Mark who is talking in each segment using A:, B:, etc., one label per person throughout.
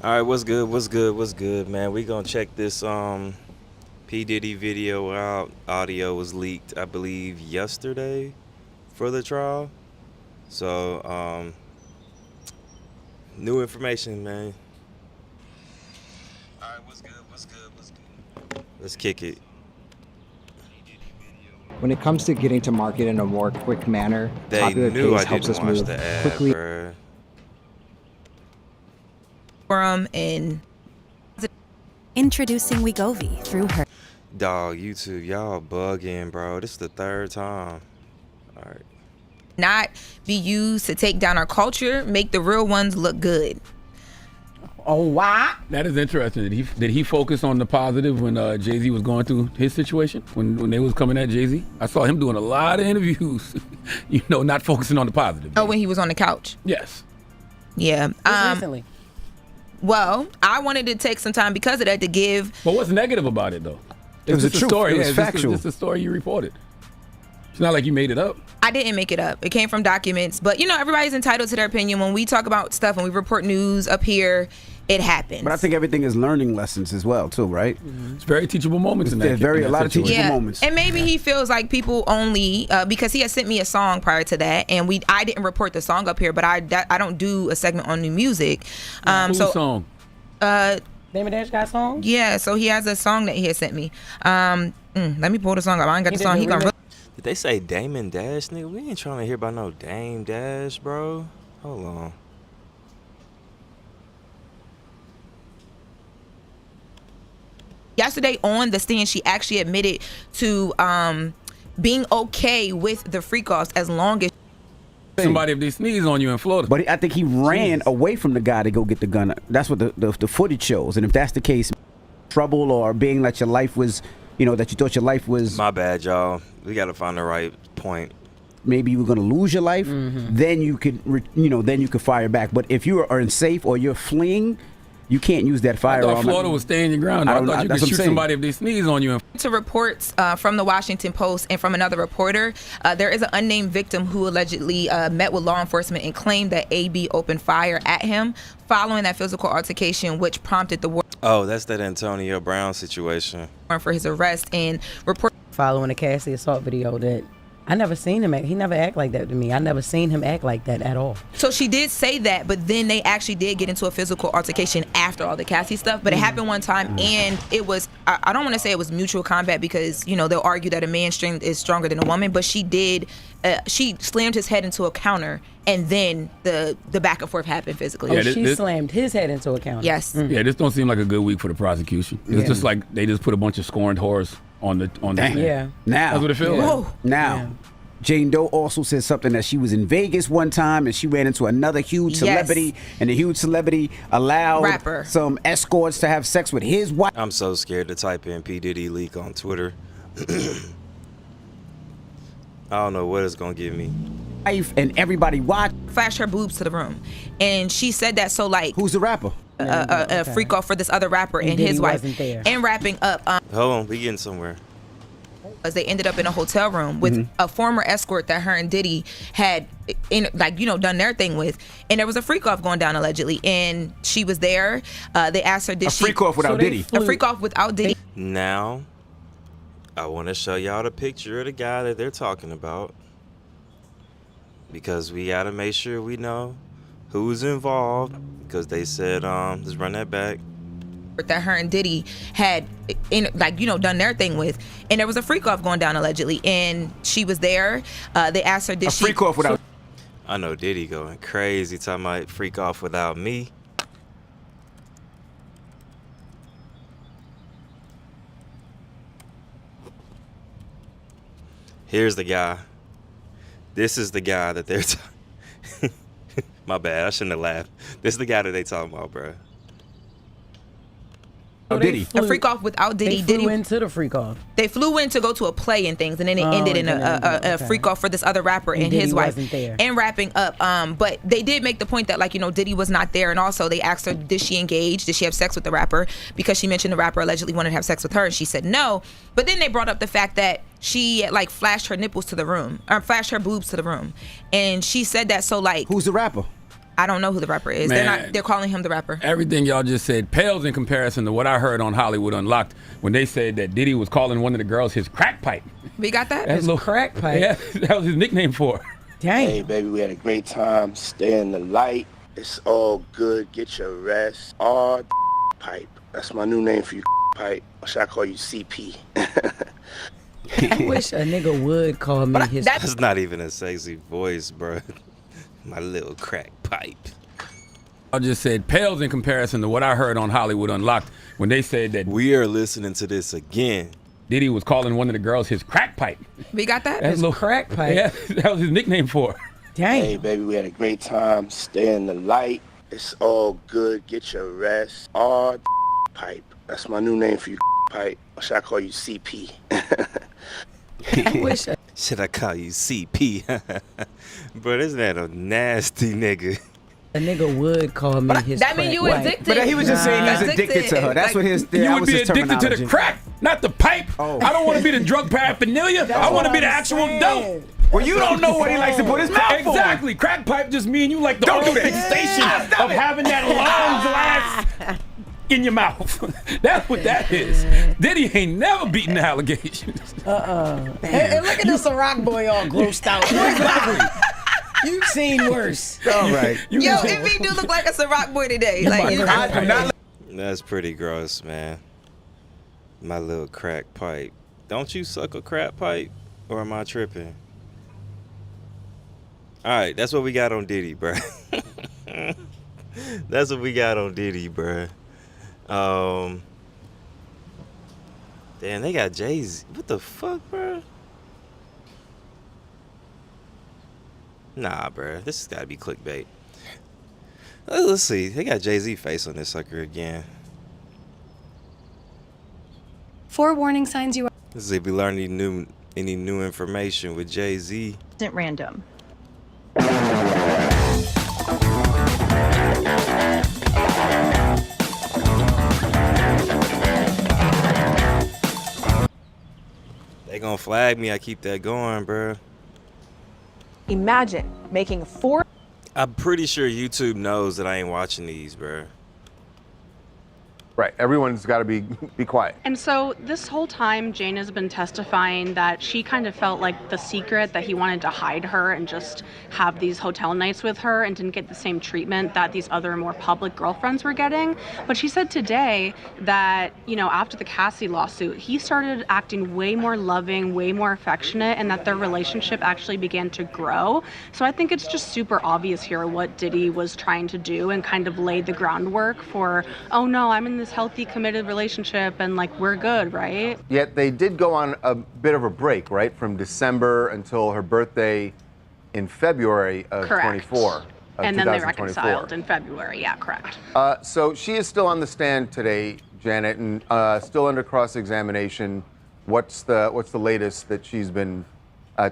A: All right, what's good? What's good? What's good, man? We gonna check this P Diddy video out. Audio was leaked, I believe, yesterday for the trial. So new information, man. All right, what's good? What's good? What's good? Let's kick it.
B: When it comes to getting to market in a more quick manner,
A: They
B: Popular
A: knew
B: Case
A: I
B: helps
A: didn't
B: us
A: watch
B: move
A: the ad,
B: quickly.
A: bruh.
C: And
D: Introducing Wegovy through her.
A: Dog, YouTube, y'all bugging, bro. This is the third time. All right.
C: not be used to take down our culture, make the real ones look good.
E: Oh, wow.
F: That is interesting. Did he focus on the positive when Jay-Z was going through his situation, when they was coming at Jay-Z? I saw him doing a lot of interviews, not focusing on the positive.
C: Oh, when he was on the couch?
F: Yes.
C: Yeah.
E: Recently.
C: Well, I wanted to take some time because of that to give.
F: But what's negative about it, though?
B: It was
F: just
B: the truth.
F: story.
B: It was factual.
F: It's a story you reported. It's not like you made it up.
C: I didn't make it up. It came from documents. But, everybody's entitled to their opinion. When we talk about stuff and we report news up here, it happens.
G: But I think everything is learning lessons as well, too, right?
F: Mm-hmm. It's very teachable moments in that.
G: There's a lot of teachable
C: yeah.
G: moments.
C: And maybe he feels like people only because he had sent me a song prior to that, and I didn't report the song up here, but I don't do a segment on new music.
F: Whose song?
E: Damon Dash got a song?
C: Yeah, so he has a song that he had sent me. Let me pull the song up. I ain't got the song. He gonna.
A: Did they say Damon Dash, nigga? We ain't trying to hear about no Dame Dash, bro. Hold on.
C: Yesterday on the stand, she actually admitted to being okay with the freak offs as long as
F: Somebody if they sneeze on you in Florida.
G: But I think he ran away from the guy to go get the gun. That's what the footage shows. And if that's the case, trouble or being that your life was, that you thought your life was...
A: My bad, y'all. We got to find the right point.
G: Maybe you were going to lose your life, then you could, then you could fire back. But if you are unsafe or you're fleeing, you can't use that
F: I
G: firearm.
F: thought Florida was staying your ground. I thought you could shoot somebody if they sneeze on you.
C: To reports from the Washington Post and from another reporter, there is an unnamed victim who allegedly met with law enforcement and claimed that AB opened fire at him following that physical altercation, which prompted the warrant.
A: Oh, that's that Antonio Brown situation.
C: For his arrest and report.
E: Following the Cassie assault video that I never seen him act. He never act like that to me. I never seen him act like that at all.
C: So she did say that, but then they actually did get into a physical altercation after all the Cassie stuff. But it happened one time, and it was, I don't want to say it was mutual combat because, they'll argue that a man's strength is stronger than a woman, but she did, she slammed his head into a counter, and then the back and forth happened physically.
E: Yeah, she slammed his head into a counter.
C: Yes.
F: Yeah, this don't seem like a good week for the prosecution. It's just like they just put a bunch of scorned whores on the stand.
E: Yeah.
G: Now.
F: That's what it feels like.
G: Now.
E: Yeah.
G: Jane Doe also said something that she was in Vegas one time and she ran into another huge celebrity, and the huge celebrity allowed some escorts to have sex with his wife.
A: I'm so scared to type in P. Diddy leak on Twitter. I don't know what it's going to give me.
G: And everybody watched.
C: Flashed her boobs to the room. And she said that so like...
G: Who's the rapper?
C: A freak off for this other rapper and his wife.
E: There.
C: And wrapping up...
A: Hold on, we getting somewhere.
C: As they ended up in a hotel room with a former escort that her and Diddy had, done their thing with, and there was a freak off going down allegedly, and she was there. They asked her, "Did she?"
G: A freak off without Diddy.
C: A freak off without Diddy.
A: Now, I want to show y'all the picture of the guy that they're talking about because we gotta make sure we know who's involved because they said, let's run that back.
C: That her and Diddy had, done their thing with, and there was a freak off going down allegedly, and she was there. They asked her, "Did she?"
G: A freak off without.
A: I know Diddy going crazy talking about freak off without me. Here's the guy. This is the guy that they're. My bad. I shouldn't have laughed. This is the guy that they talking about, bro.
G: Diddy.
C: A freak off without Diddy.
E: They flew into the freak off.
C: They flew in to go to a play and things, and then it ended in a freak off for this other rapper and his wife.
E: Wasn't there.
C: And wrapping up, but they did make the point that Diddy was not there, and also they asked her, did she engage? Did she have sex with the rapper? Because she mentioned the rapper allegedly wanted to have sex with her, and she said no. But then they brought up the fact that she flashed her nipples to the room, or flashed her boobs to the room, and she said that so
G: Who's the rapper?
C: I don't know who the rapper is.
F: Man.
C: They're calling him the rapper.
F: Everything y'all just said pales in comparison to what I heard on Hollywood Unlocked when they said that Diddy was calling one of the girls his crack pipe.
C: We got that?
F: That's
E: His crack pipe?
F: Yeah, that was his nickname for her.
E: Dang.
D: Hey, baby, we had a great time. Stay in the light. It's all good. Get your rest. All pipe. That's my new name for you, pipe. Or should I call you CP?
E: I wish a nigga would call me his.
A: That's not even a sexy voice, bro. My little crack pipe.
F: I just said pales in comparison to what I heard on Hollywood Unlocked when they said that
A: We are listening to this again.
F: Diddy was calling one of the girls his crack pipe.
C: We got that?
F: That's
E: His crack pipe?
F: Yeah, that was his nickname for her.
E: Dang.
D: Hey, baby, we had a great time. Stay in the light. It's all good. Get your rest. All pipe. That's my new name for you, pipe. Or should I call you CP?
E: I wish
A: Should I call you CP? Bro, isn't that a nasty nigga?
E: a nigga would call me his
C: That
E: crack
C: mean you
E: pipe.
C: addicted.
G: But he was just saying he's
C: Addicted.
G: addicted to her. That's
C: Like,
G: what his.
F: You
G: that
F: would
G: was
F: be
G: his
F: addicted to the
G: terminology.
F: crack, not the pipe.
G: Oh.
F: I don't want to be the drug paraphernalia. I want to be the actual dope.
G: Well, you don't know what he likes to put his mouth on.
F: Exactly. Crack pipe just me and you like the
G: Don't do
F: oral
G: that.
F: fixation of having that long glass in your mouth. That's what that is. Diddy ain't never beaten the allegations.
E: And look at this Ciroc boy all grossed out. You've seen worse.
G: All right.
F: You
C: Yo,
F: can-
C: Envy do look like a Ciroc boy today. Like, you
G: I do not.
A: That's pretty gross, man. My little crack pipe. Don't you suck a crack pipe? Or am I tripping? Alright, that's what we got on Diddy, bro. That's what we got on Diddy, bro. Damn, they got Jay-Z. What the fuck, bro? Nah, bro. This has got to be clickbait. Let's see. They got Jay-Z face on this sucker again.
H: 4 warning signs you
A: Let's see if we learn any new information with Jay-Z.
H: isn't random.
A: They gonna flag me. I keep that going, bro.
I: Imagine making 4.
A: I'm pretty sure YouTube knows that I ain't watching these, bro.
J: Right. Everyone's got to be quiet.
K: And so this whole time, Jane has been testifying that she kind of felt like the secret that he wanted to hide her and just have these hotel nights with her and didn't get the same treatment that these other more public girlfriends were getting. But she said today that, you know, after the Cassie lawsuit, he started acting way more loving, way more affectionate, and that their relationship actually began to grow. So I think it's just super obvious here what Diddy was trying to do and kind of laid the groundwork for, oh no, I'm in this healthy, committed relationship and like we're good, right?
J: Yet they did go on a bit of a break, right? From December until her birthday in February of
K: Correct.
J: 24.
K: And then they
J: 2024.
K: reconciled in February. Yeah, correct.
J: So she is still on the stand today, Janet, and still under cross-examination. What's the latest that she's been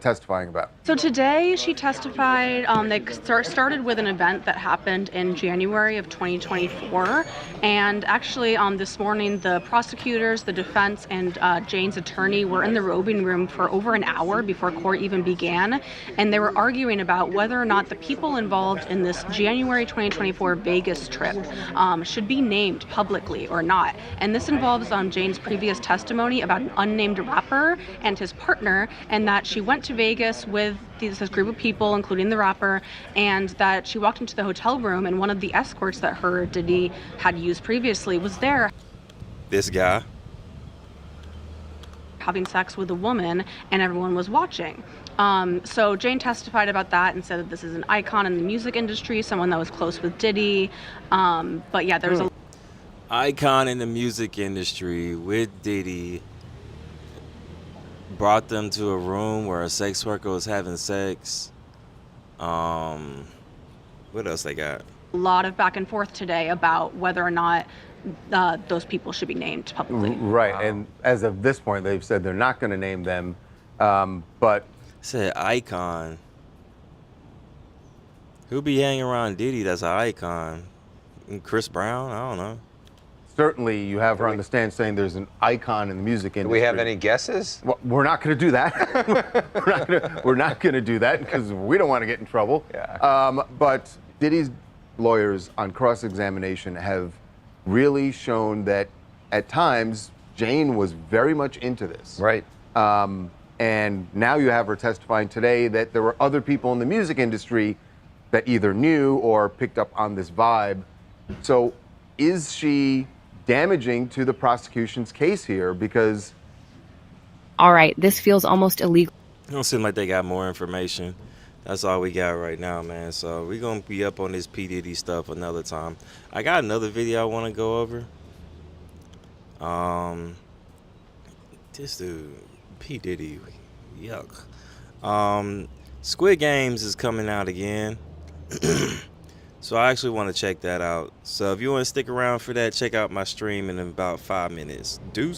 J: testifying about?
K: So today she testified, they started with an event that happened in January of 2024. And actually this morning, the prosecutors, the defense, and Jane's attorney were in the roving room for over an hour before court even began. And they were arguing about whether or not the people involved in this January 2024 Vegas trip should be named publicly or not. And this involves Jane's previous testimony about an unnamed rapper and his partner, and that she went to Vegas with this group of people, including the rapper, and that she walked into the hotel room and one of the escorts that her Diddy had used previously was there
A: This guy.
K: having sex with a woman, and everyone was watching. So Jane testified about that and said that this is an icon in the music industry, someone that was close with Diddy. But yeah, there's a
A: Icon in the music industry with Diddy. Brought them to a room where a sex worker was having sex. What else they got?
K: lot of back and forth today about whether or not those people should be named publicly.
J: Right, and as of this point, they've said they're not going to name them, but...
A: Said icon. Who be hanging around Diddy that's an icon? Chris Brown? I don't know.
J: Certainly, you have her on the stand saying there's an icon in the music industry.
L: Do we have any guesses?
J: Well, we're not going to do that. we're not going to do that because we don't want to get in trouble.
L: Yeah.
J: But Diddy's lawyers on cross-examination have really shown that at times Jane was very much into this.
I: Right.
J: And now you have her testifying today that there were other people in the music industry that either knew or picked up on this vibe. So is she damaging to the prosecution's case here? Because
L: all right, this feels almost illegal.
A: It don't seem like they got more information. That's all we got right now, man. So we're going to be up on this P. Diddy stuff another time. I got another video I want to go over. This dude, P. Diddy, yuck. Squid Games is coming out again. So I actually want to check that out. So if you want to stick around for that, check out my stream in about 5 minutes. Deuce.